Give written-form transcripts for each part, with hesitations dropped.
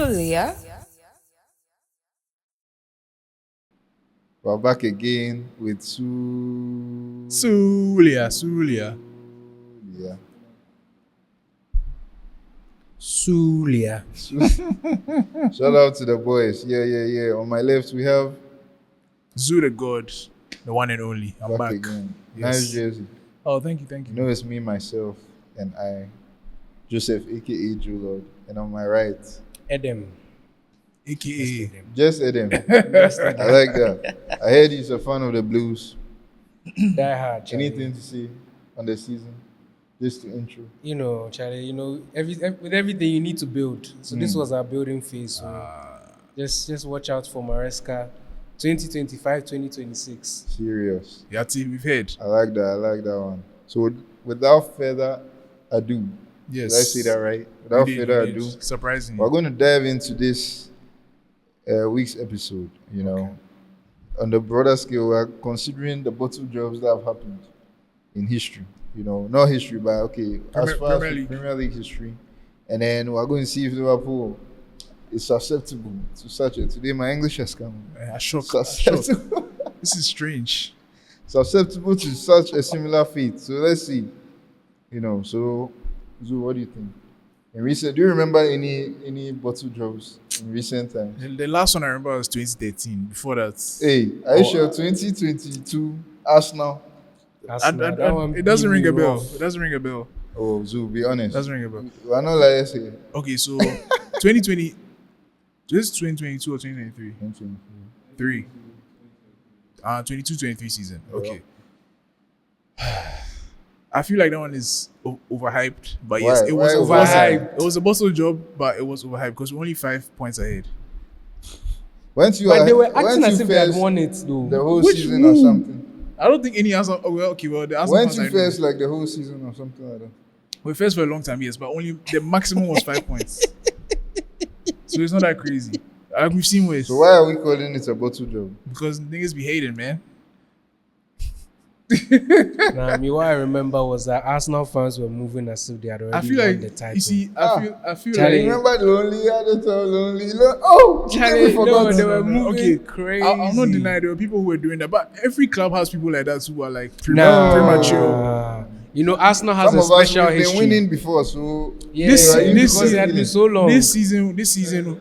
Sulia. We're back again with Sulia. Yeah. Sulia. Shout out to the boys. Yeah. On my left, we have Zuu the God, the one and only. I'm back. again. Yes. Nice jersey. Oh, thank you. You know, it's me, myself, and I, Joseph, aka Lord. And on my right, Edem. AKA. just Edem. I like that. I heard he's a fan of the Blues. Die hard, Charlie. Anything to say on the season? Just to intro. You know, Charlie, with everything you need to build. So this was our building phase. So just watch out for Maresca 2025, 2026. Serious. Yati, we've heard. I like that one. So without further ado, Yes. did I say that right? Without You did, further you did. ado, Surprising. we're going to dive into this week's episode. You know, on the broader scale, we're considering the bottle jobs that have happened in history. You know, not history, but okay, as far as Premier League history. And then we're going to see if Liverpool is susceptible to such a. Today, my English has come. Shock. Susceptible. This is strange. Susceptible to such a similar fate. So let's see. You know, so Zuu, what do you think? Do you remember any bottle drops in recent times? The last one I remember was 2013. Before that, Hey, are you sure 2022 Arsenal? it doesn't ring a bell. It doesn't ring a bell. Oh, Zuu, be honest. It doesn't ring a bell. We're not like this here. Okay, so 2020. This is 2022 or 2023? 2023. 22-23 season. Okay. I feel like that one is overhyped, but yes, Why? it was Why overhyped. It was a bustle job, but it was overhyped because we're only 5 points ahead. Weren't you But they were weren't acting you as if they had first won it, though. the whole Which season or who? something? I don't think any answer. Oh, well, okay, well, the answer Weren't was you first like the whole season or something like that? We're first for a long time, yes, but only the maximum was 5 points. So it's not that crazy. Like we've seen ways. So why are we calling it a bottle job? Because niggas be hating, man. What I remember was that Arsenal fans were moving as if they had already I feel won the like title. you see, I feel Charlie, like Remember lonely at the time, lonely. Oh, Charlie, we forgot. no, they were moving Okay, crazy. I'll not deny there were people who were doing that, but every club has people like that who are like Nah. You know, Arsenal has Some a of us special have been history. winning before, so Yeah, This this season had been so long. This season,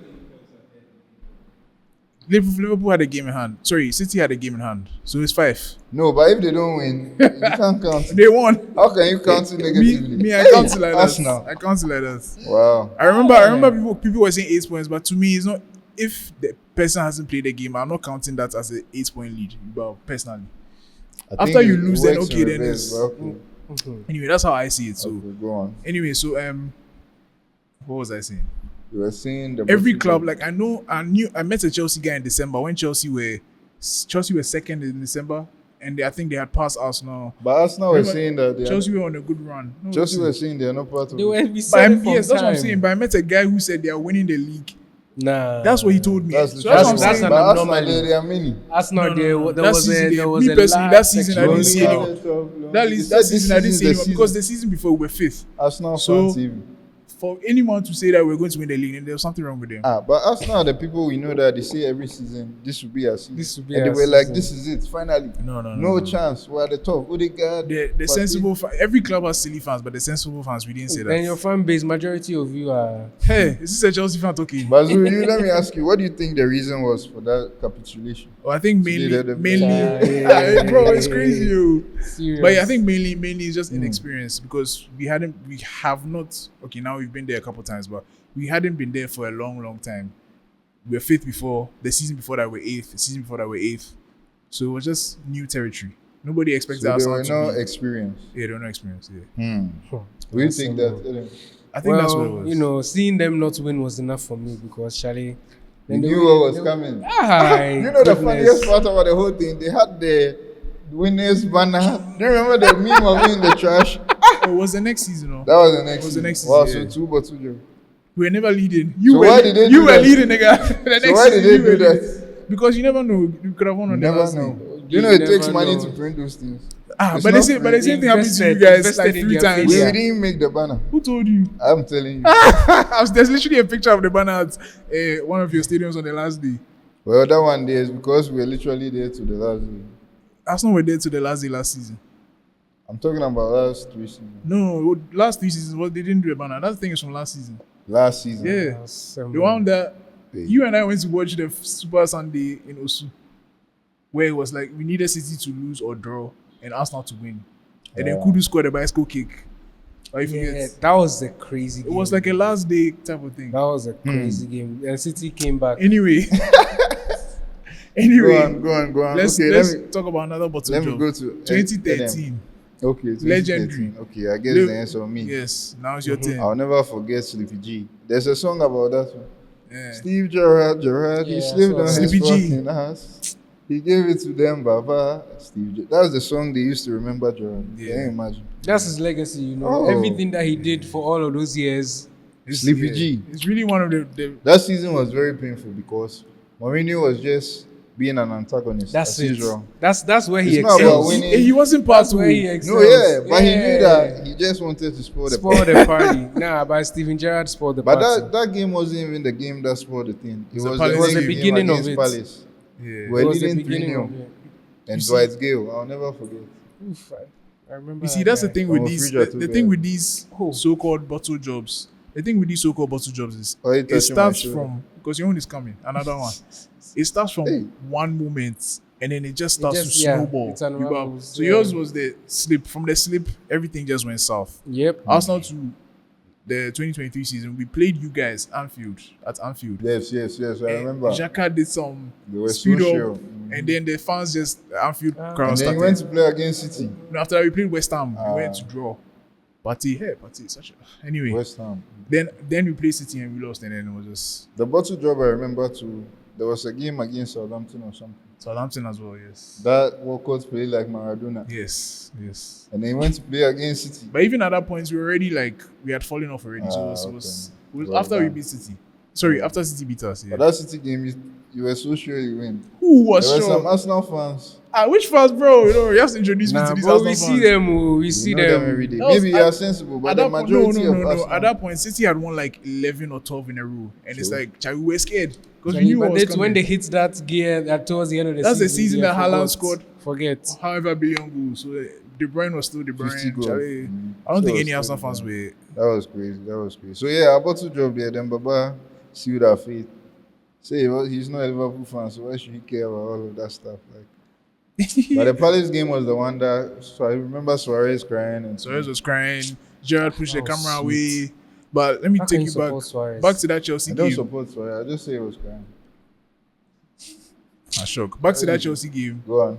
Liverpool had a game in hand. Sorry, City had a game in hand. So it's 5. no. But if they don't win, you can't count. They won. How can you count it negatively? Me, I Hey, count it like Arsenal. that. I count it like that. Wow. I remember people were saying 8 points, but to me, it's not. If the person hasn't played the game, I'm not counting that as an 8-point lead. But personally, I after think you it lose, then works in okay, then reverse, it's but okay. anyway. That's how I see it. So Okay, go on. anyway, so what was I saying? You were saying the Every bottle club, job. like I met a Chelsea guy in December when Chelsea were second in December, and I think they had passed Arsenal. But Arsenal were Remember, saying that they Chelsea were on a good run. No, Chelsea listen. were saying they are not part of They it. were But said it yes, that's what I'm time. saying. But I met a guy who said they are winning the league. Nah. That's what he told me. That's the So that's what I'm truth. that's saying. an But Arsenal, abnormality. there are many. Arsenal, No, no, there, no. there That was season, a, there was me a personally, large that season I section. didn't see anyone. That This season I didn't is see the anyone because season. the season before we were 5th. Arsenal So- fans even. For anyone to say that we're going to win the league, then there's something wrong with them. But Arsenal are the people we know that they say every season this will be our season. This will be and they our were like, season. this is it, finally. No. chance. We're at the top. Odegaard. The sensible every club has silly fans, but the sensible fans we didn't say And your that. fan base, majority of you are. Hey, is this a Chelsea fan talking? But Zuu, let me ask you, what do you think the reason was for that capitulation? Oh, I think Today they're the mainly, best. bro, it's crazy, yo. Serious. But yeah, I think mainly it's just inexperience because we have not. Okay, now we've been there a couple times, but we hadn't been there for a long time. We were 5th before the season before that. We're 8th. The season before that, we're 8th. So it was just new territory. Nobody expected So us they were to no be. experience. Yeah, they were no experience. Yeah, Do you think that? Eden? I think that's what it Well, was. you know, seeing them not win was enough for me because Charlie. You knew what was coming. You You know the funniest part about the whole thing? They had the winners banner. Do you remember the meme of me in the trash? Oh, it was the next season, no? That was the next was the next Wow, season, yeah. so 2 but 2 job. We were never leading. So why did they You do were that? leading, nigga. The So next why did season, they you were do leading. that? Because you never know. You could have won You on the never last know. day. You know, it takes money to print those things. It's But not the free. same thing happened to you Invested guys like in 3 their times. face. We didn't make the banner. Who told you? I'm telling you. There's literally a picture of the banner at one of your stadiums on the last day. Well, that one day is because we're literally there to the last day. Arsenal were there to the last day last season. I'm talking about last 3 seasons. No, last 3 seasons, they didn't do a banner. That thing is from last season. Last season. Yeah. The one that you and I went to watch the Super Sunday in Osu, where it was like we needed City to lose or draw and Arsenal to win. And then Kudu scored a bicycle kick. Or if you get, that was a crazy game. it was like a last day type of thing. That was a crazy game. And City came back. Anyway. Go on. Let's talk about another bottle let me job. go to 2013. Okay, 2013. Legendary. Okay, I guess the answer on me. Yes, now it's your turn. I'll never forget Sleepy G. There's a song about that one. Yeah. Steve Gerrard, he Yeah, slipped on his Sleepy G. fucking ass. He gave it to them, Baba. Steve Gerrard. That was the song they used to remember Gerrard. Yeah. Can you imagine? That's his legacy, you know. Oh. Everything that he did for all of those years. Sleepy G. It's really one of the That season was very painful because Mourinho was just being an antagonist. That's as it. usual. That's where he It's not about excels. winning. he wasn't part That's of where he it. excels. No, yeah, but he knew that he just wanted to spoil the Spoil the party. Nah, but Steven Gerrard spoiled the But party. that game wasn't even the game that spoiled the thing. It was Palace the game. game beginning of against it. Palace. Yeah. We're It was the leading beginning 3-0. of it. And see- Dwight Gale, I'll never forget. Oof, I remember. You see, that's the guy. thing with Oh, these. Frida The too, thing yeah. with these so-called bottle jobs. The thing with these so-called bottle jobs is Oh, you it touching starts my shoulder. from because your own is coming. Another one. It starts from Hey. one moment and then it just starts just- to yeah, snowball. it unravels, So yeah. yours was the slip. From the slip, everything just went south. Yep. Arsenal to the 2023 season, we played you guys at Anfield. Yes, I remember. Xhaka did some They were speed social. up, and then the fans just Anfield crowd And then he started. went to play against City. After that, we played West Ham, we went to draw. Party, such a anyway. West Ham. Then we played City and we lost, and then it was just The bottle job I remember too. There was a game against Southampton or something. Southampton as well. Yes, That Walcott played like Maradona. yes. And then he went to play against City. But even at that point, we were already we had fallen off already. So it was Well after we done. beat City. Sorry, after City beat us. Yeah. But that City game, you were so sure you win. Who was There were some sure? Arsenal fans. Which fans, bro? You know, you have to introduce me Nah, to these but Arsenal we see fans. them. We see You know them them. every day. That was- Maybe you are sensible, but At the that point, majority of no. Arsenal. At that point, City had won like 11 or 12 in a row, and it's True. like, we were scared because we knew what But was that's when coming. they hit that gear that towards the end of the That's season. the season yeah, that Haaland forgot. scored. Forget. However billion goals, so De Bruyne was still De 50 Bruyne. goals. Charlie, Mhm. I don't So think was any Arsenal still fans De were. That was crazy. So yeah, about to job there. Then Baba sealed our fate. Say well, he's not a Liverpool fan, so why should he care about all of that stuff? Like, but the Palace game was the one that. So I remember Suarez crying and Suarez was crying. Gerrard pushed the That was camera sweet. away. But let me How take can you support Suarez? back to that Chelsea I don't game. support Suarez. I just say he was crying. Shock. Back to that Chelsea game. Go on.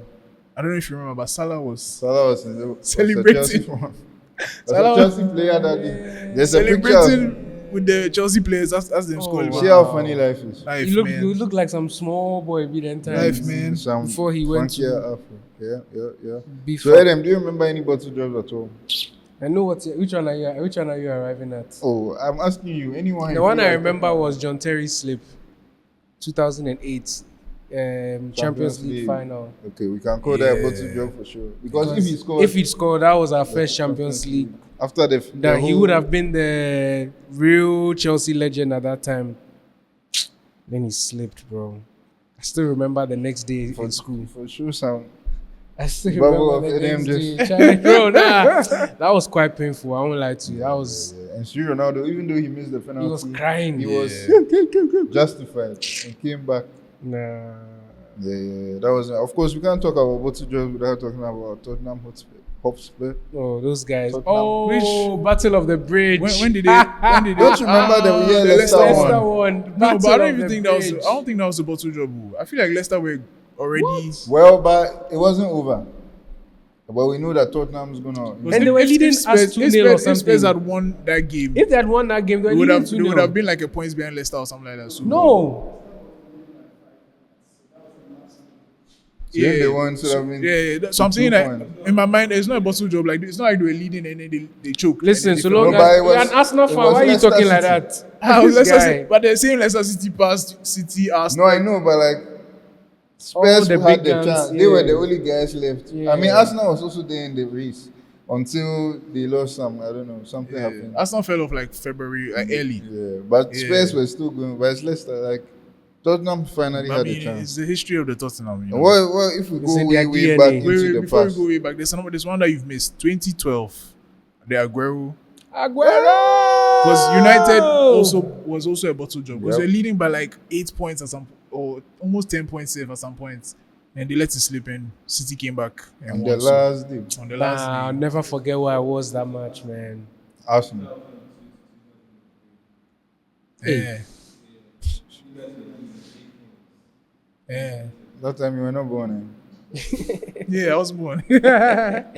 I don't know if you remember, but Salah was Salah was in the Celebrating. Was a Chelsea fan. Salah Was a Chelsea player that day. There's a picture. Of, celebrating with the Chelsea players. That's them scoring. see how funny life is. Life, He man. looked like some small boy be the entire Life, man. Some Before he went funkier to- Afro. Yeah. Before. So Edem, do you remember any bottle jobs at all? I know which one are you arriving at? Oh, I'm asking you. Anyone? The you one feel I like- remember was John Terry's slip, 2008 Champions League final. Okay, we can call that a bottle Yeah. job for sure. Because if he scored, If he'd scored, that was our first Champions League. after the That he whole- would have been the real Chelsea legend at that time. Then he slipped, bro. I still remember the next day in school. for sure sound. I still Bubble remember of the Edem next just- day. Charlie, bro, nah, that was quite painful. I won't lie to you. That was Yeah. And see Ronaldo, even though he missed the penalty, he was crying. he was justified and came back. Nah. Yeah. That was of course we can't talk about bottle jobs without talking about Tottenham Hotspur. Oh, those guys. Tottenham. Oh, Battle of the Bridge. When did they? When did they? Don't you remember the year the Leicester Leicester won? one. No, Battle but I don't of even the think that was. Bridge. I don't think that was a bottle job. I feel like Leicester were already. Well, but it wasn't over. But we know that Tottenham's gonna. And they were leading us 2-0 or If Spurs something. had won that game, If they had won that game, they they would have would have been like a points behind Leicester or something like that. So, No. Yeah, they won. So I mean, So I'm saying 2 that points. in my mind, it's not a bottle job. Like it's not like they were leading and then they choke. Listen, and then so they long No, but it as was- you're an Arsenal it fan, was why are you Leicester talking like City. that? Ah, This Leicester guy. City, but they're saying Leicester City passed City, Arsenal. No, I know, but like Spurs the had big the guns, chance. They were the yeah. only guys left. Yeah. I mean, Arsenal was also there in the race until they lost some. I don't know. Something Yeah. happened. Arsenal fell off like February, like early. Yeah, but Yeah. Spurs were still going. But it's Leicester, like Tottenham finally I had a mean, chance. it's the history of the Tottenham. You know. What if we It's go in way, their way DNA. back Wait, into the before past? we go way back, there's one that you've missed. 2012, the Aguero. Aguero! Because United was also a bottle job. Because Yep. they're leading by like 8 points at some, or almost 10 points safe at some points, and they let it slip in. City came back and On won. the So, last day, on the Nah, last I'll day. never forget where I was that much, man. Arsenal. Yeah. Yeah. That time you were not born. Yeah, I was born. But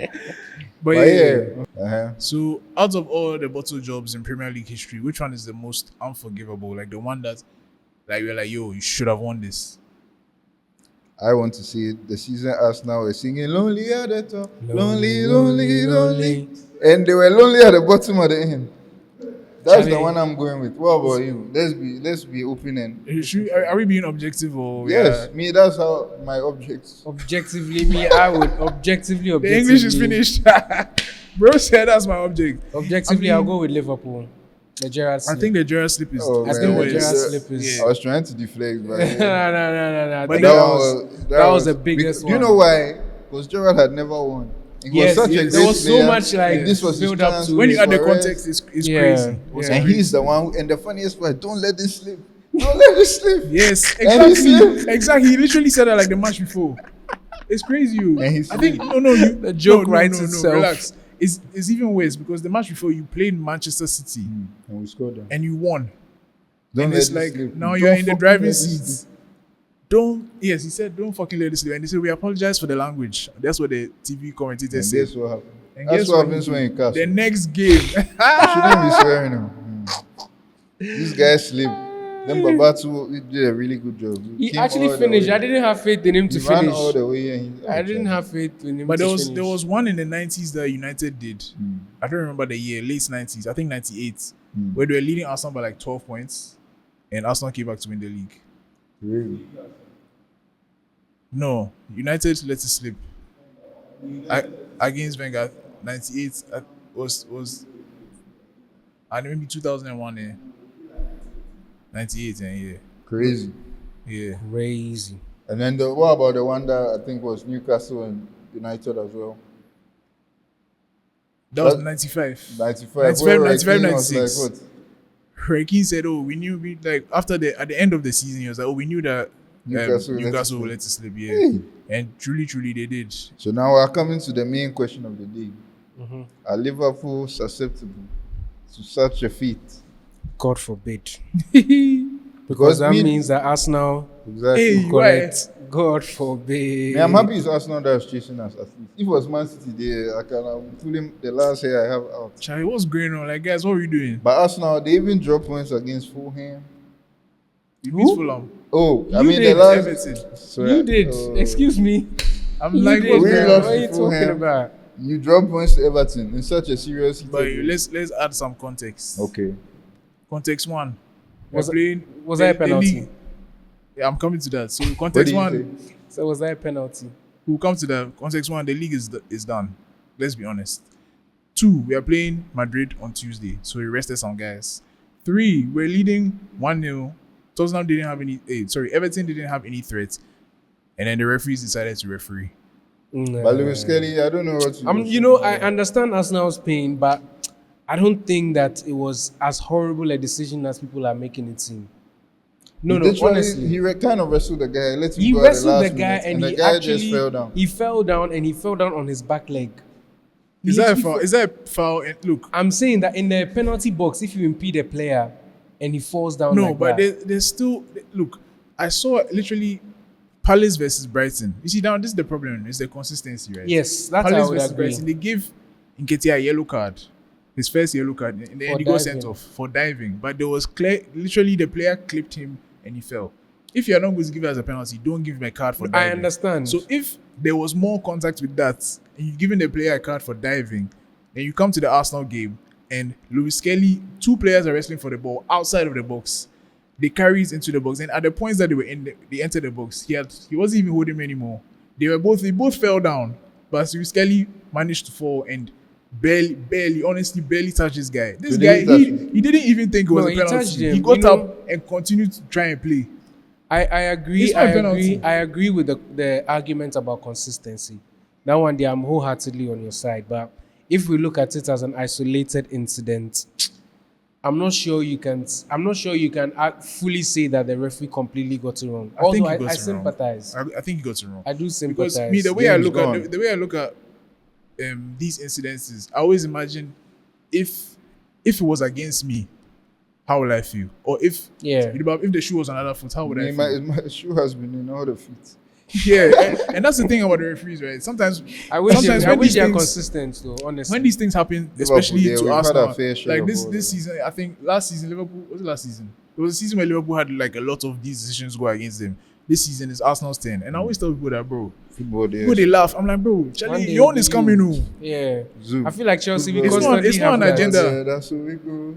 But yeah. yeah. Uh-huh. So, out of all the bottle jobs in Premier League history, which one is the most unforgivable? Like the one that, like you're like, yo, you should have won this. I want to see the season Arsenal were singing "Lonely at the top, lonely, lonely, lonely," and they were lonely at the bottom at the end. That's the Charlie. one I'm going with. What about you? Let's be open and Are we being objective or yes, yeah? me. That's how my objects. Objectively, me, I would objectively. The English is finished. Bro said that's my object. Objectively, I I'll mean- go with Liverpool. The Gerrard I slip. think the Gerrard slip is, Oh, is man. the the worst. Gerrard Yeah. slip is. I was trying to deflect, but no, yeah. no. I But think that that was the biggest Do you one. know why? Because Gerrard had never won. He Yes, was such a there great was so player, much, like, and this was his build up chance to When you add the for rest. context, it's Yeah, crazy. yeah. It's And crazy. he's the one. And the funniest part, don't let this slip. Don't let this slip. Yes, And he exactly. slipped. Exactly. He literally said that like the match before. It's crazy. You. And he I think slipped. no. You, The joke no, writes no, itself. Relax. It's even worse because the match before you played Manchester City And we scored them. and you won. Don't And let it's this like slip. now Don't you're in the fucking driving let this seat. slip. Don't. Yes, he said don't fucking let this slip. And they said we apologize for the language. That's what the TV commentator And said. guess what happened? And That's guess what what happens he when you did? cast. The You next game. shouldn't be swearing him. This guy slipped. Then Babatu did a really good job. He came actually all the finished. way. I didn't have faith in him to He ran finish. all the way and I didn't have faith in him But to there finish. was one in the 90s that United did. Hmm. I don't remember the year, late 90s. I think 98, where they were leading Arsenal by like 12 points, and Arsenal came back to win the league. Really? No, United let it slip. Against Wenger, 98 was and maybe 2001. 98, yeah, Crazy. yeah. Crazy. And then what about the one that I think was Newcastle and United as well? That was That- 95. 95. 95, where 95, Keane was 96. Like, what? Hurricane said, "Oh, we knew we like after at the end of the season, he was like, oh, we knew that Newcastle let it Newcastle slip. would let it slip, yeah." Hey. And truly, they did. So now we're coming to the main question of the day. Mhm. Are Liverpool susceptible to such a feat? God forbid. Because that me- means that Arsenal Exactly. Hey, collect. God forbid. Me, I'm happy it's Arsenal that's chasing us at least. If it was Man City there, I can pull him the last hair I have out. Charlie, what's going on? Like, guys, what are we doing? But Arsenal, they even dropped points against Fulham. You beat Fulham. Oh, I You mean did, the last. Everton. So, You did. oh, Excuse me. I'm You like, did. what's We going man. lost on? What are you to talking Fulham. about? You dropped points to Everton in such a serious heated But game. let's add some context. Okay. Context one. Was We're playing. was that a penalty? league- Yeah, I'm coming to that. So What context did you one. say? So was that a penalty? We'll come to the context one. The league is done. Let's be honest. 2, we are playing Madrid on Tuesday, so we rested some guys. 3, we're leading 1-0. Tottenham didn't have any. Everton didn't have any threats, and then the referees decided to referee. But Lewis Kelly, I don't know what to do. You know, I understand Arsenal's pain, but I don't think that it was as horrible a decision as people are making it seem. No, honestly. He kind of wrestled the guy. Let him He go at the wrestled last the guy minute, and the he guy actually just fell down. He fell down and he fell down on his back leg. Is that a foul? Is that a foul? And look, I'm saying that in the penalty box, if you impede a player and he falls down no, like but that, there's still look. I saw literally Palace versus Brighton. You see, now this is the problem. It's the consistency, right? yes, that's Palace how I would versus agree. Brighton. They give Nketiah a yellow card, his first yellow card, and then For he got sent diving. off for diving. But there was clear, literally the player clipped him and he fell. If you are not going to give it as a penalty, don't give him a card for diving. I understand. So if there was more contact with that, and you've given the player a card for diving, then you come to the Arsenal game and Lewis Kelly, 2 players are wrestling for the ball outside of the box. They carries into the box, and at the points that they were in, they entered the box. He wasn't even holding him anymore. They both fell down, but Skelly managed to fall and honestly barely touched this guy. This So guy, did he touch him? he didn't even think it was No, a he touched penalty. him. He got You know- up and continued to try and play. I agree. It's not a penalty. I agree with the argument about consistency. That one day, I'm wholeheartedly on your side. But if we look at it as an isolated incident, I'm not sure you can fully say that the referee completely got it wrong. I think Although he I got it wrong. sympathize. I think he got it wrong. I do Because sympathize. me, the way I Game's look gone. at the way I look at these incidences, I always imagine if it was against me, how would I feel? Or if the shoe was on another foot, how would I feel? My shoe has been in all the feet. Yeah, and that's the thing about the referees, right? Sometimes I wish sometimes they, I when wish these they are things- consistent though. Honestly, when these things happen, Liverpool, especially yeah, to we've had Arsenal, our fair share like of this all this that. season, I think last season Liverpool was it last season? It was a season where Liverpool had like a lot of these decisions go against them. This season is Arsenal's turn, and I always tell people that, bro, Football there. people they laugh. I'm like, bro, One Charlie, day your own is you- coming. Oh. yeah. Zoo. I feel like Chelsea. We It's not- constantly it's not have an that. agenda. Yeah, that's where we go.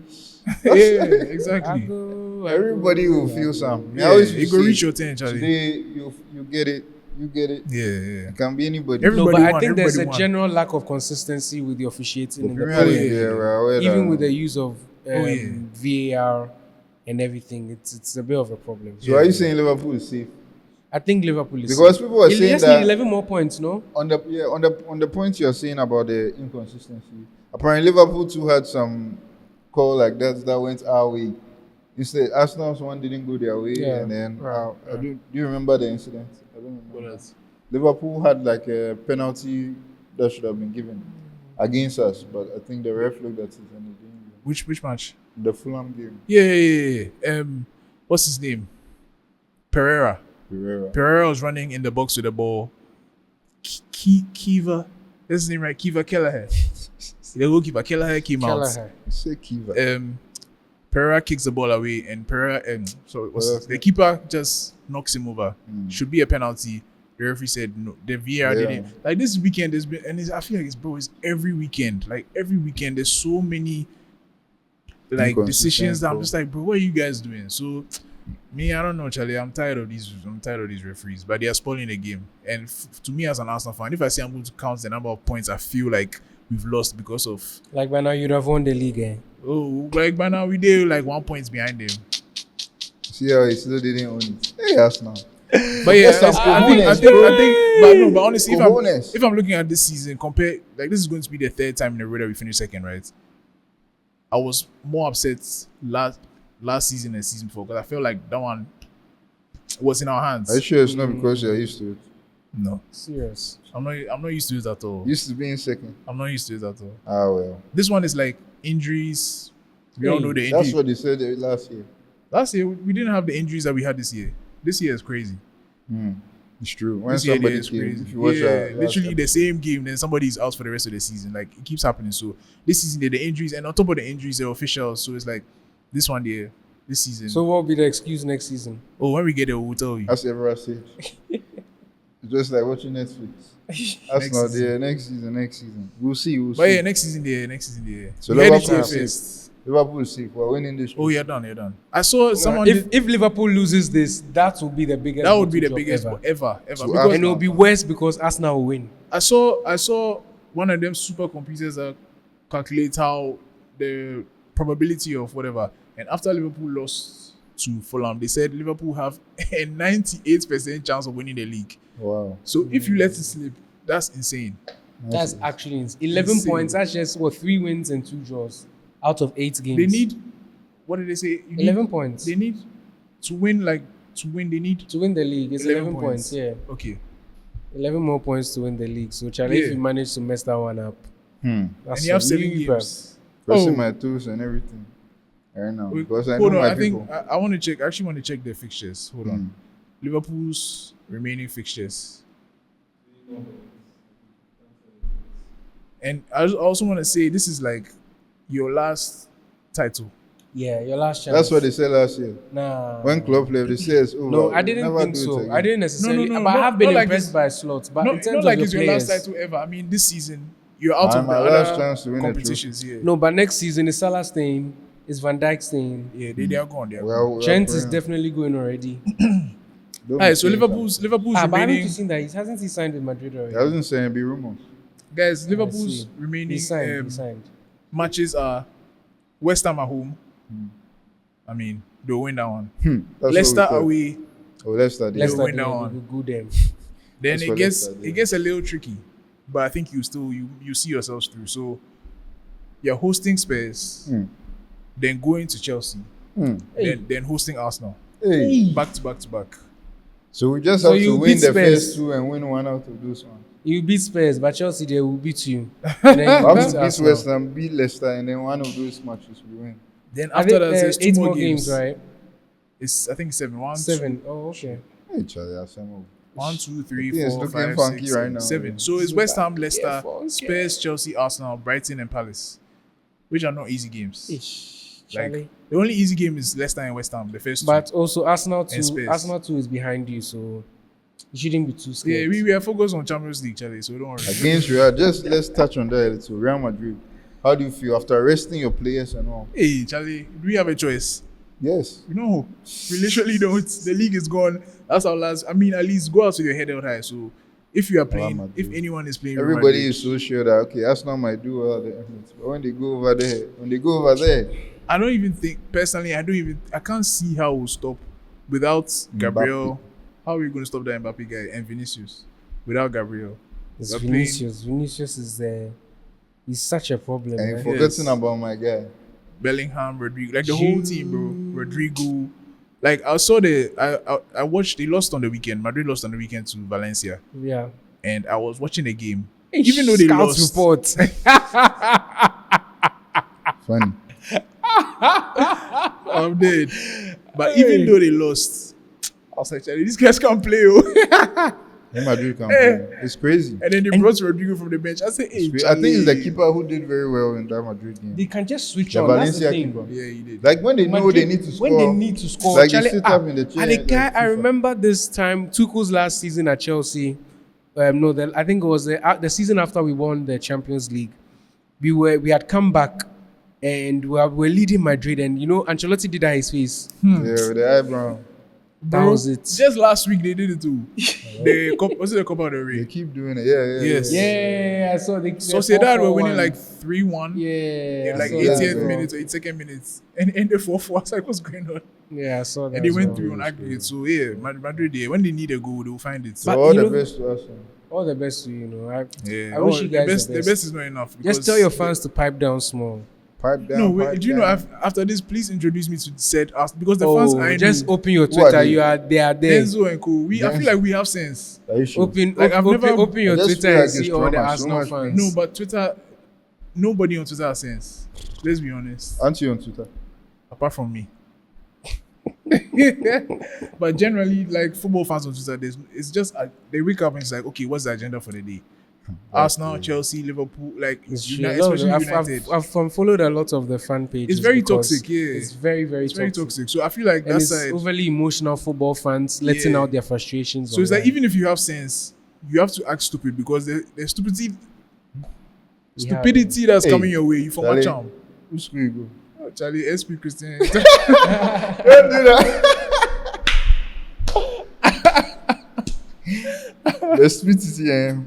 Yeah, I exactly. go, Everybody will I feel go. something. I Yeah, always you say, go reach your turn, Charlie. today you get it, you get it. Yeah, yeah. It can be anybody. Every- No, but Everybody I won, think there's a everybody won. general lack of consistency with the officiating in the Premier League, Premier yeah, League. we're aware Even that- with the use of yeah. VAR and everything, it's a bit of a problem. So are you saying Liverpool is safe? I think Liverpool is Because safe. people are He saying just that- need 11 more points, no? On the point you're saying about the inconsistency, apparently Liverpool too had some call like that went our way. Instead, Arsenal's one didn't go their way, Yeah, and then right. do you remember the incident? I don't remember. Liverpool had like a penalty that should have been given against us, but I think the ref looked at it and he didn't. Which match? The Fulham game, Yeah. What's his name? Pereira. Pereira. Pereira was running in the box with the ball. Kiva, that's his name, right? Kiva Kelleher. The goalkeeper Kelleher came out. Kelleher. Say Kiva. Pereira kicks the ball away, and Pereira, Okay. the keeper just knocks him over. Mm. Should be a penalty. The referee said no. The VAR Yeah. didn't. Like this weekend, there's been, and I feel like it's every weekend. Like every weekend, there's so many like Inconsistent decisions that I'm calls. just like, bro, what are you guys doing? So me, I don't know, Charlie. I'm tired of these referees, but they are spoiling the game. And to me, as an Arsenal fan, if I say I'm going to count the number of points, I feel like we've lost because of Like by now, you'd have won the league, eh? like by now we did like 1 point behind them. See how he still didn't own it. Hey, Arsenal. But yeah, That's some I think, cojones, but honestly, Cojones. if I'm looking at this season, compare like this is going to be the third time in a row that we finished second, right? I was more upset last season and season before because I felt like that one was in our hands. Are you sure it's not because you're used to it? No, Serious. I'm not used to it at all. Used to being second. I'm not used to it at all. Ah well. This one is like injuries. We all know the That's injuries. what they said last year. Last year we didn't have the injuries that we had this year. This year is crazy. It's true. When This year somebody is came, crazy. if you watch Literally the same game, then somebody's out for the rest of the season. Like it keeps happening. So this season the injuries, and on top of the injuries, they're officials. So it's like this one there, this season. So what will be the excuse next season? oh, when we get there, we'll tell you. as ever said. It's just like watching Netflix. That's not season. there. Next season. We'll see. But yeah, next season there. So We heard it Liverpool here are safe. first. Liverpool is safe. We're winning this. Oh, you're done. I saw someone. If Liverpool loses this, that will be the biggest. that would be the bottle drop biggest ever. ever. So Because And it will be worse because Arsenal will win. I saw one of them supercomputers that calculate how the probability of whatever. And after Liverpool lost to Fulham, they said Liverpool have a 98% chance of winning the league. Wow. So if you let it slip, that's insane. That's actually 11 Insane. points. That's just 3 wins and 2 draws out of 8 games. They need, what did they say? 11 points. They need to win. They need To win the league, it's 11 points. Yeah, Okay. 11 more points to win the league. So, Charlie, if Yeah. you manage to mess that one up, And that's you have on 7 you, bruv. games. Pressing my toes and everything. Right now. Wait, Because I know hold on, my I think people. I want to check. I actually want to check the fixtures. Hold Hmm. on. Liverpool's remaining fixtures. And I also want to say this is like your last title. Yeah, your last chance. That's what they said last year. Nah. When Klopp left, they said, "Oh, No, well, I didn't never think do it so. again." I didn't necessarily. no, but I not- have been not like impressed it's- by slots. But in Not terms like of it's your your last players, title ever. I mean, this season you're out And of the my last other chance to win a competitions here. no. But next season is Salah's thing. Is Van Dijk staying? Yeah, they are gone. They are gone. Well, Trent is definitely going already. Alright, so Liverpool's But haven't you remaining seen that? Hasn't he signed with Madrid already? I wasn't saying be rumors. guys. I Liverpool's see. remaining He signed. matches are West Ham at home. I mean, they'll win that one. That's what we Leicester thought. away. Oh, Leicester. They Leicester, win they that will one. go them. Then That's it what gets Leicester it did. gets a little tricky, but I think you see yourselves through. So you're hosting Spurs, then going to Chelsea, then hosting Arsenal, Hey. back to back to back. So we just So have to you win beat the Spurs. first two and win one out of those ones. You beat Spurs, but Chelsea they will beat you. And then We you have beat to beat Arsenal. West Ham, beat Leicester, and then one of those matches we win. Then I after think that, there's two 8 more more games. right? It's I think 7. 1, 7. Oh, okay. Hey, Charlie, Arsenal. 1, 2, 3, I think it's 4, looking 5, funky 6, right 7. now. 7. So it's West Ham, Leicester, funky. Spurs, Chelsea, Arsenal, Brighton, and Palace, which are not easy games. Ish, Like Charlie. the only easy game is Leicester and West Ham. The first two. But also Arsenal And 2. Spurs. Arsenal 2 is behind you, so you shouldn't be too Yeah, scared. we are focused on Champions League, Charlie. So don't worry. Against Real, just let's touch on that. So Real Madrid, how do you feel after resting your players and all? Hey, Charlie, do we have a choice? Yes. No, we literally don't. The league is gone. That's our last. I mean, at least go out with your head held high. So if you are playing, Madrid. if anyone is playing, Real Everybody Madrid, is so sure that okay, Arsenal might do well there. But when they go over there, I don't even think personally. I can't see how we'll stop without Gabriel. How are we going to stop that Mbappe guy and Vinicius without Gabriel? It's We're Vinicius. Vinicius is he's such a problem. and Man. forgetting about my guy. Bellingham, Rodrigo, like the whole team, bro. Rodrigo. Like I saw I watched. They lost on the weekend. Madrid lost on the weekend to Valencia, Yeah. and I was watching the game. Even though they Scouts lost, report. Funny. I'm dead. But even though they lost, I was like, "Charlie, these guys can't play." Oh. Real Madrid can play. It's crazy. And then they brought Rodrigo from the bench. I said, "Hey, I think Charlie." it's the keeper who did very well in that Madrid game. They can just switch The on. That's the Valencia thing. keeper. Yeah, he did. Like when they know they Madrid, need to score. When they need to score, like Charlie, they sit up in the chair. and the guy, like I FIFA. remember this time, Tuchel's last season at Chelsea. I think it was the season after we won the Champions League. We had come back and we were leading Madrid, and Ancelotti did that his face. Yeah, with the eyebrow. That Bro, was it. Just last week they did it too. Was it the Copa del They Rey? keep doing it. Yeah. Yes. Yeah, I saw the Sociedad were winning 4-4-1. like 3-1. Yeah, I Like saw 80th that. minute or 82nd minutes, and ended 4-4. I was like, what's going on? Yeah, I saw that. And they as went well. through on aggregate. So yeah, Madrid, yeah, when they need a goal, they'll find it. So But all you the know- best to us. All the best to you. Yeah, I wish you guys the best is not enough. Just because- tell your fans to pipe down small. Pipe down. No, wait, pipe do you know down. after this, please introduce me to said us because the fans I just know, open your Who are Twitter. they? They are there. Denzo and Co. I feel like we have sense. Are you sure? Open, Like, I've open, never- open your I just Twitter feel like and see it's all the trauma, so Arsenal much fans. No, but Twitter, nobody on Twitter has sense. Let's be honest. Aren't you on Twitter? Apart from me. But generally, like football fans on Twitter, it's just they wake up and it's like, okay, what's the agenda for the day? Arsenal, Chelsea, Liverpool, like It's true. United, No, especially I've United. I've unfollowed a lot of the fan pages. It's very because toxic, yeah. It's very, very It's toxic. very toxic. So I feel like And that it's side. overly emotional football fans letting Yeah. out their frustrations. So it's like online. even if you have sense, you have to act stupid because the stupidity Yeah, that's Hey, coming your way, you form a Charlie. charm. Which school you go? Oh, Charlie, SP Christian. Don't do that. The stupidity,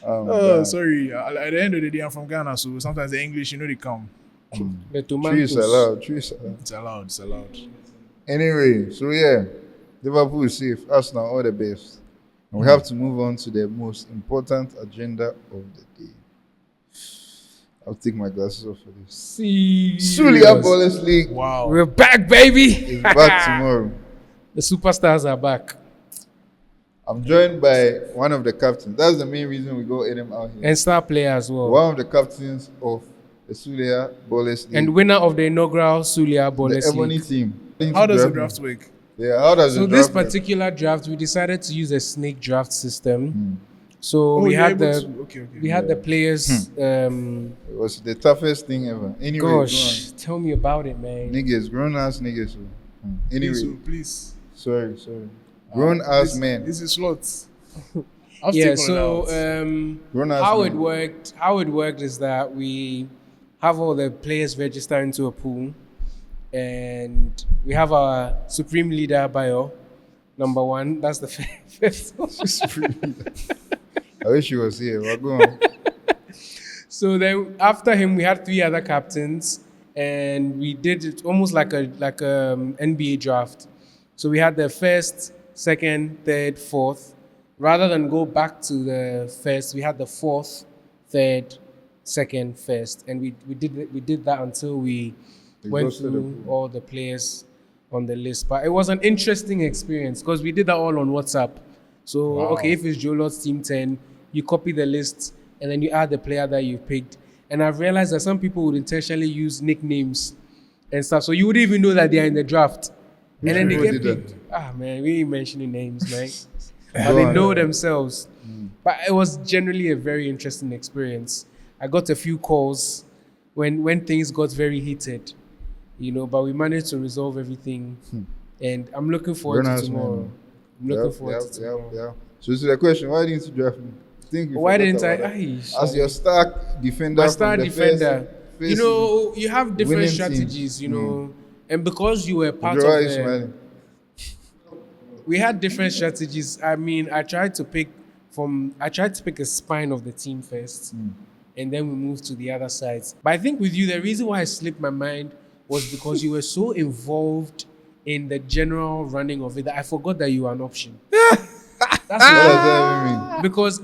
Oh, sorry. At the end of the day, I'm from Ghana, so sometimes the English, they come. the Trees tomatoes. allowed. Trees allowed. It's allowed. It's allowed. Anyway, so yeah, Liverpool is safe. Arsenal, all the best. And we have to move on to the most important agenda of the day. I'll take my glasses off for this. See, Sulia Ballers League Wow. we're back, baby. is back tomorrow. The superstars are back, I'm joined by one of the captains. That's the main reason we go Edem out here. and star player as well, One of the captains of the Sulia Ballers League. and winner of the inaugural Sulia the Ballers Ebony League. team. How does the draft work? Yeah, how does So the this draft work? particular draft, we decided to use a snake draft system. So Oh, we you're had able the to- okay. we had the players. It was the toughest thing ever. Anyway, Gosh, tell me about it, go on. man. Niggas, grown ass niggas. Anyway, Please. sorry. Grown ass This- men. This is slots. I'll Yeah. stick on So it Grown ass how men. it worked is that we have all the players register into a pool. and we have our supreme leader, Bayo, number one. That's the first one. I wish he was here. Well, go on. So then after him, we had three other captains, and we did it almost like a NBA draft. So we had the first, second, third, fourth. Rather than go back to the first, we had the fourth, third, second, first, and we did that until we went exhausted the through pool. all the players on the list. But it was an interesting experience because we did that all on WhatsApp. So Wow. okay, if it's Jolot's team 10, you copy the list and then you add the player that you picked. And I've realized that some people would intentionally use nicknames and stuff, so you wouldn't even know that they are in the draft. Which And then they people get did picked. Ah man, we ain't mentioning names, man. But Go they on. know themselves. But it was generally a very interesting experience. I got a few calls when things got very heated, but we managed to resolve everything. And I'm looking forward Very to nice, tomorrow. man. I'm looking forward to tomorrow. Yeah. So this is the question: why didn't you draft me? I think you Why forgot didn't I? about that. Aye, As your star defender, my from star the defender. first You have different winning strategies, teams. and because you were part Joe, of why are you the, smiling? we had different strategies. I mean, I tried to pick a spine of the team first, and then we moved to the other sides. But I think with you, the reason why I slipped my mind was because you were so involved in the general running of it that I forgot that you were an option. That's What does why. that even mean? Because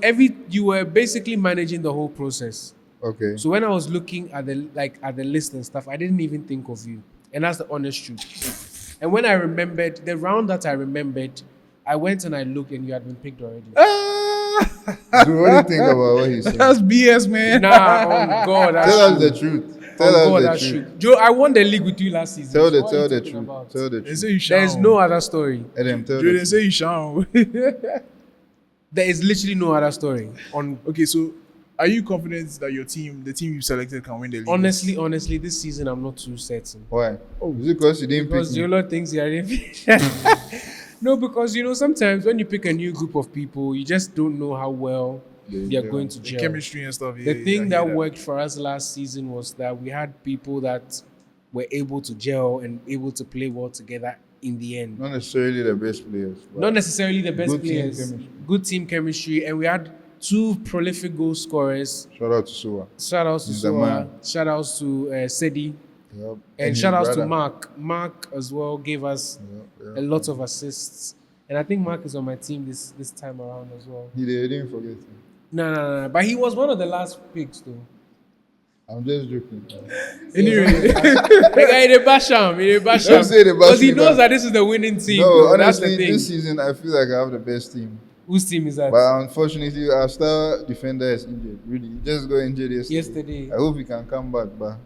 you were basically managing the whole process. Okay. So when I was looking at the list and stuff, I didn't even think of you, and that's the honest truth. And when I remembered the round that I remembered, I went and I looked, and you had been picked already. So what do you think about what he said? That's BS, man. Nah, on God, that's Tell us true. the truth. On Tell God, us that's the true. truth. Joe, I won the league with you last season. Tell So what are the you truth. talking about? Tell the They say truth. you shall. There's no other story. Edem, tell Joe, the they say truth. you shall. There is literally no other story. Okay, so are you confident that the team you selected, can win the league? Honestly, this season I'm not too certain. Why? Is it because you didn't Because pick me? Jolo thinks you are No, because sometimes when you pick a new group of people, you just don't know how well they are going to the gel. chemistry and stuff. The thing that worked for us last season was that we had people that were able to gel and able to play well together in the end. Not necessarily the best players. but Not necessarily the best good team players, chemistry. good team chemistry, and we had two prolific goal scorers. Shout out to Suwa. Shout outs to He's the Soa, man. shout outs to Sedi, Yep. and his shout outs to brother. Mark. Mark as well gave us a lot of assists, and I think Mark is on my team this time around as well. He didn't forget him. No, but he was one of the last picks though. I'm just joking. Anyway, Like I did bash him, Don't say the bash because he me, knows but- that this is the winning team. No, though. That's the honestly, thing. this season I feel like I have the best team. Whose team is that? But unfortunately, our star defender is injured. Really, he just got injured yesterday. I hope he can come back, but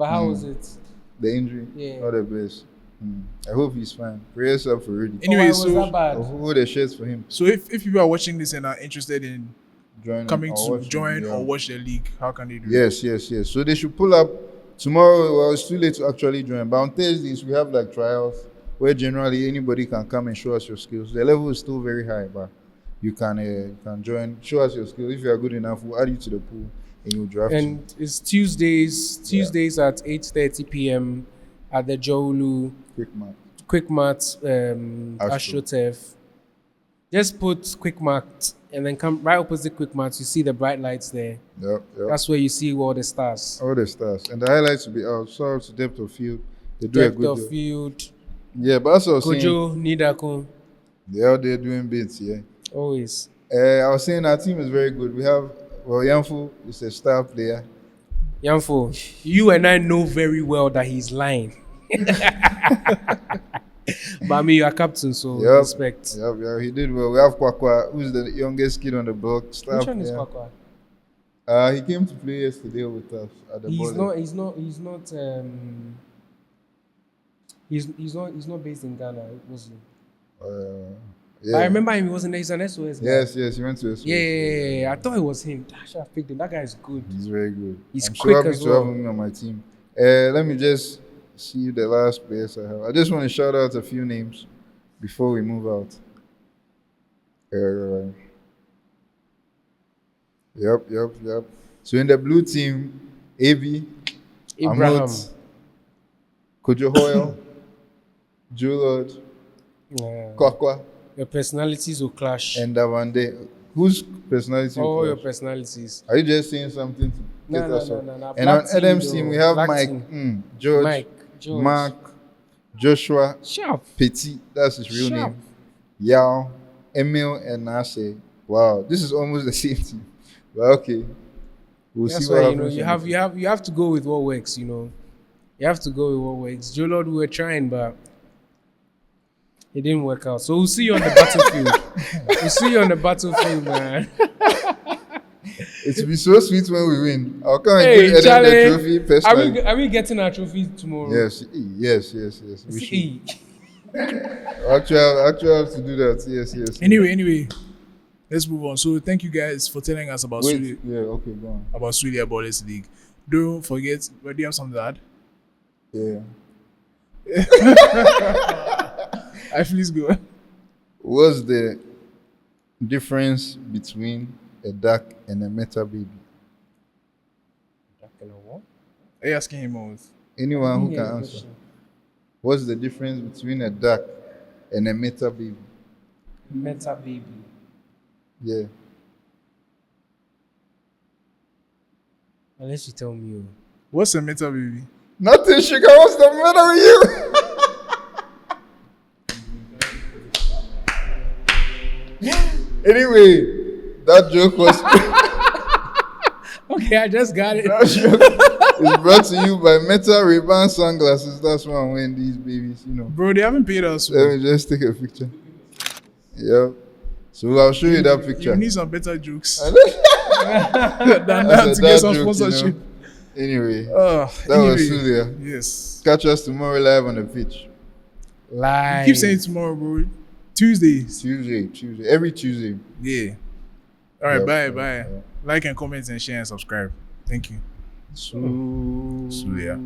How was it? the injury, Yeah. not the best. I hope he's fine. Prayers up for Rudy. Anyway, why was so- that bad? I'll hold the shirts for him. so if people are watching this and are interested in coming to watch him, join yeah. or watch the league, how can they do it? Yes. So they should pull up tomorrow. Well, it's too late to actually join. But on Thursdays we have like trials where generally anybody can come and show us your skills. The level is still very high, but you can join, show us your skills. If you are good enough, we'll add you to the pool and you'll draft you. And it's Tuesdays at 8:30 p.m. at the Jolu Quick match. Astro Turf. Just put Quick Mart and then come right opposite Quick Mart. You see the bright lights there. Yep. That's where you see all the stars. All the stars. And the highlights will be out. Shout out to depth of field. They do a Depth good of job. field. Yeah, but that's what I was saying. Kojo, Nidako, They're out there doing bits, yeah. always. I was saying our team is very good. We have, Yanfu is a star player. Yanfo, you and I know very well that he's lying. But I mean, you are captain, so Yep. respect. Yeah, he did well. We have Kwakwa, who's the youngest kid on the block. Star Which one is player. Kwakwa? He came to play yesterday with us at the He's ball. not. He's not. He's not. He's not based in Ghana, was he? Yeah. But I remember him. He was in. He's an SOS guy. Yes, he went to SOS. Yeah. I thought it was him. I should have picked him. That guy is good. He's very good. He's I'm quick so happy as to well. have him on my team. Let me just see the last players I have. I just want to shout out a few names before we move out. Yep. So in the blue team, AB, Abraham. Amot, Kojo Hoyle, Laud, Yeah. Kwakwa, Your personalities will clash. and Davande. Whose personality? All will your clash? personalities. Are you just saying something to No, get no, us no, up? no, no. And Black on team, Edem's though. team, we have Black Mike, team. George, Mike, George. Mark, Joshua, Sharp. Petit, that's his real Sharp. name, Yao, Emil, and Nase. Wow, this is almost the same team. But okay, we'll That's see what why happens. you have to go with what works. You have to go with what works. Joe Lord, we were trying, but it didn't work out. So we'll see you on the battlefield. We'll see you on the battlefield, man. It will be so sweet when we win. I'll come and Hey, give Edem Charlie, the trophy personally. are we getting our trophy tomorrow? Yes. We should. See, Actually, I have to do that. Yes. Anyway, let's move on. So thank you guys for telling us about Wait. Sulia, Yeah. Okay. Go on. about Sulia Ballers League. Don't forget, but do you have something to add? Yeah. Please go. What's the difference between a duck and a meta baby? Are you asking him out? Anyone who can answer. What's the difference between a duck and a meta baby? Meta baby. Yeah. Unless you tell me. What's a meta baby? Nothing, sugar. What's the matter with you? Anyway, that joke was Okay, I just got it. that joke is brought to you by Meta Ray-Ban sunglasses. That's why I'm wearing these babies. Bro, they haven't paid us. Let me just take a picture. Yep. So I'll show you that picture. You need some better jokes I than know. that That's to a get dad some joke, sponsorship. Anyway, That that was Sulia. Yes. Catch us tomorrow live on the pitch. Live. Keep saying tomorrow, bro. Tuesdays. Tuesday. Every Tuesday. Yeah. All right, Yep. bye. Yeah. Like and comment and share and subscribe. Thank you. Sulia.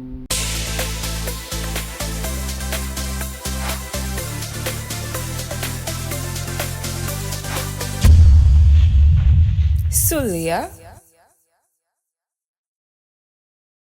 Sulia